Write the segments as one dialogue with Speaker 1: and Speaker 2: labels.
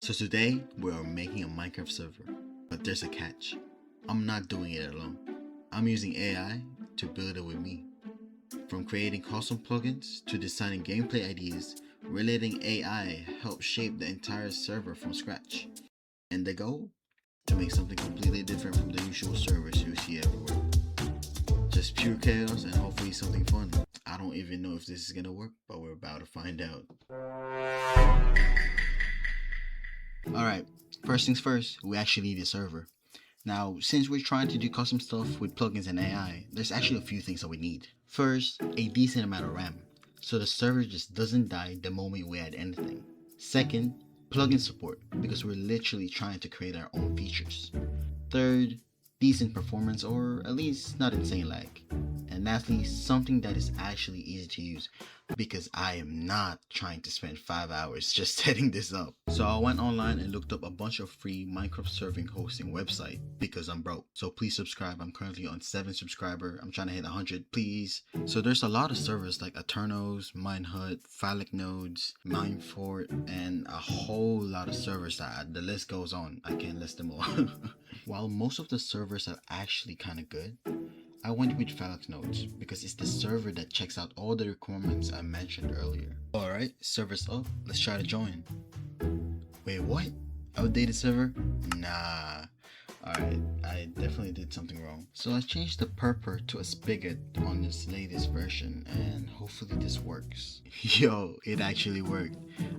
Speaker 1: So today we are making a Minecraft server, but there's a catch. I'm not doing it alone. I'm using AI to build it with me. From creating custom plugins to designing gameplay ideas, we're letting AI help shape the entire server from scratch. And the goal? To make something completely different from the usual servers you see everywhere. Just pure chaos and hopefully something fun. I don't even know if this is gonna work, but we're about to find out. Alright, first things first, we actually need a server. Now, since we're trying to do custom stuff with plugins and AI, there's actually a few things that we need. First, a decent amount of RAM, so the server just doesn't die the moment we add anything. Second, plugin support, because we're literally trying to create our own features. Third, decent performance, or at least not insane lag. And lastly, something that is actually easy to use, because I am not trying to spend 5 hours just setting this up. So I went online and looked up a bunch of free Minecraft serving hosting website because I'm broke. So please subscribe. I'm currently on 7 subscribers. I'm trying to hit 100, please. So there's a lot of servers like Aternos, Minehut, Phallic Nodes, Minefort, and a whole lot of servers that the list goes on. I can't list them all. While most of the servers are actually kind of good, I went with Phallic Nodes because it's the server that checks out all the requirements I mentioned earlier. Alright, server's up, let's try to join. Wait, what? Outdated server? Nah. Alright, I definitely did something wrong. So I changed the purpur to a spigot on this latest version and hopefully this works. Yo, it actually worked.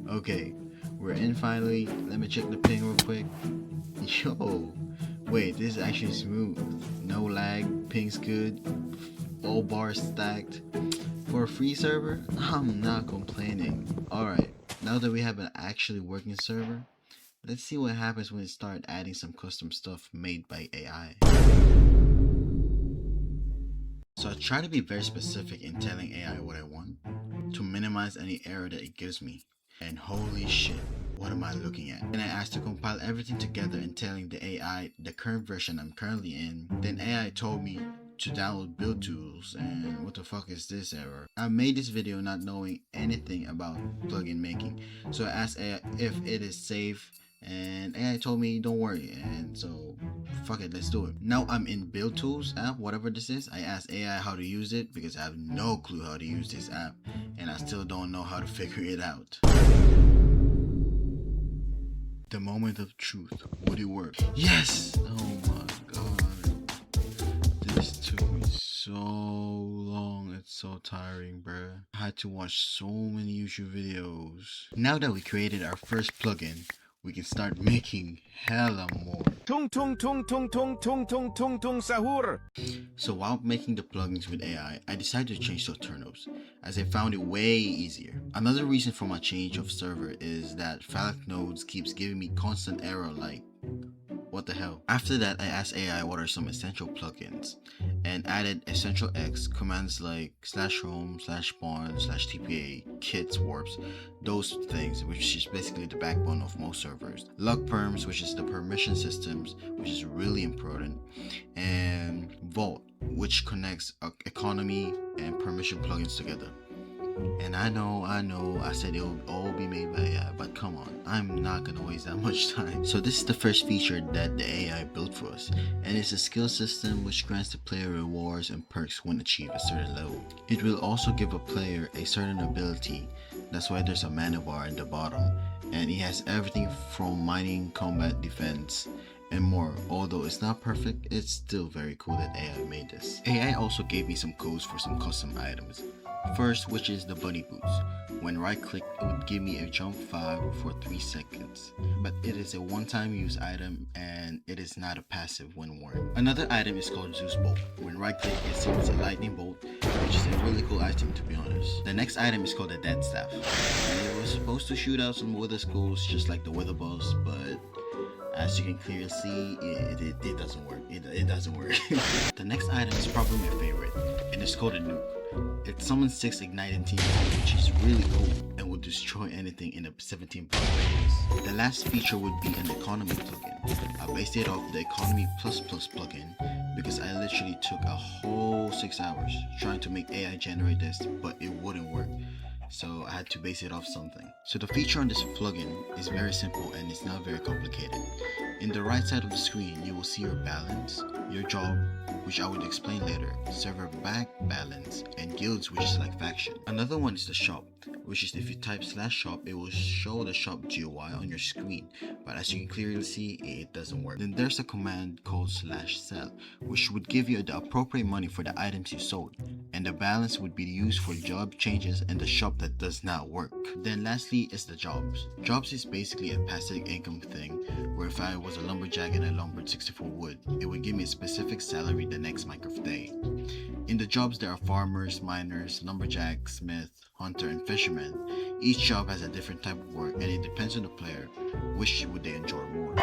Speaker 1: Okay, we're in finally. Let me check the ping real quick. Yo, wait, this is actually smooth. No lag, ping's good, all bars stacked. For a free server, I'm not complaining. Alright, now that we have an actually working server, let's see what happens when we start adding some custom stuff made by AI. So I try to be very specific in telling AI what I want, to minimize any error that it gives me. And holy shit, what am I looking at? And I asked to compile everything together and telling the AI the current version I'm currently in. Then AI told me to download build tools, and what the fuck is this error? I made this video not knowing anything about plugin making. So I asked AI if it is safe, and AI told me don't worry, and so fuck it, let's do it. Now I'm in build tools app, whatever this is. I asked AI how to use it because I have no clue how to use this app, and I still don't know how to figure it out. The moment of truth. Would it work? Yes! Oh my god. This took me so long. It's so tiring, bruh. I had to watch so many YouTube videos. Now that we created our first plugin, we can start making hella more.
Speaker 2: Tung tung tung tung tung tung tung tung tung sahur.
Speaker 1: So while making the plugins with AI, I decided to change to Aternos, as I found it way easier. Another reason for my change of server is that Phallic Nodes keeps giving me constant error like, what the hell? After that, I asked AI what are some essential plugins and added essential X commands like /home, /spawn, /tpa, kits, warps, those things, which is basically the backbone of most servers. Luck perms, which is the permission systems, which is really important, and Vault, which connects economy and permission plugins together. And I know, I said it'll all be made by AI, but come on, I'm not gonna waste that much time. So this is the first feature that the AI built for us, and it's a skill system which grants the player rewards and perks when achieve a certain level. It will also give a player a certain ability, that's why there's a mana bar in the bottom, and it has everything from mining, combat, defense, and more. Although it's not perfect, it's still very cool that AI made this. AI also gave me some codes for some custom items. First, which is the bunny boots. When right click, it would give me a jump 5 for 3 seconds. But it is a one-time use item and it is not a passive when worn. Another item is called Zeus Bolt. When right click, it simulates a lightning bolt, which is a really cool item to be honest. The next item is called the Dead Staff. And it was supposed to shoot out some wither skulls just like the wither boss, but as you can clearly see, it doesn't work. It doesn't work. The next item is probably my favorite, and it's called a nuke. It summons 6 igniting teams, which is really cool and will destroy anything in a 17 block radius. The last feature would be an economy plugin. I based it off the economy plus plugin because I literally took a whole 6 hours trying to make AI generate this, but it wouldn't work. so I had to base it off something. So the feature on this plugin is very simple and it's not very complicated. In the right side of the screen, you will see your balance, your job, which I would explain later, server back balance, and guilds, which is like faction. Another one is the shop, which is if you type /shop, it will show the shop GUI on your screen, but as you can clearly see, it doesn't work. Then there's a command called /sell, which would give you the appropriate money for the items you sold, and the balance would be used for job changes and the shop that does not work. Then lastly is the jobs. Jobs is basically a passive income thing, where if I was a lumberjack and I lumbered 64 wood, it would give me a specific salary the next Minecraft day. In the jobs there are farmers, miners, lumberjack, smith, hunter, and fisherman. Each job has a different type of work and it depends on the player which would they enjoy more.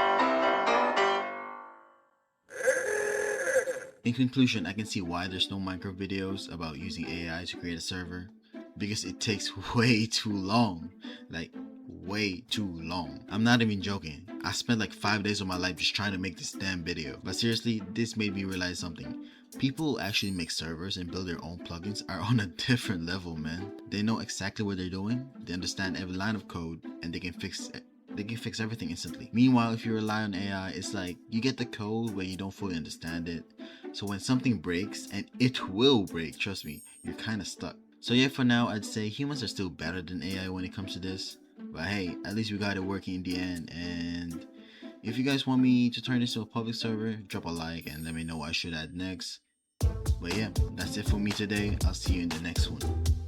Speaker 1: In conclusion, I can see why there's no Minecraft videos about using AI to create a server, because it takes way too long. Like, way too long. I'm not even joking. I spent like 5 days of my life just trying to make this damn video. But seriously, this made me realize something. People who actually make servers and build their own plugins are on a different level, man. They know exactly what they're doing, they understand every line of code, and they can fix everything instantly. Meanwhile, if you rely on AI, it's like you get the code but you don't fully understand it. So when something breaks, and it will break, trust me, you're kind of stuck. So yeah, for now, I'd say humans are still better than AI when it comes to this. But hey, at least we got it working in the end. And if you guys want me to turn this to a public server, drop a like and let me know what I should add next. But yeah, that's it for me today. I'll see you in the next one.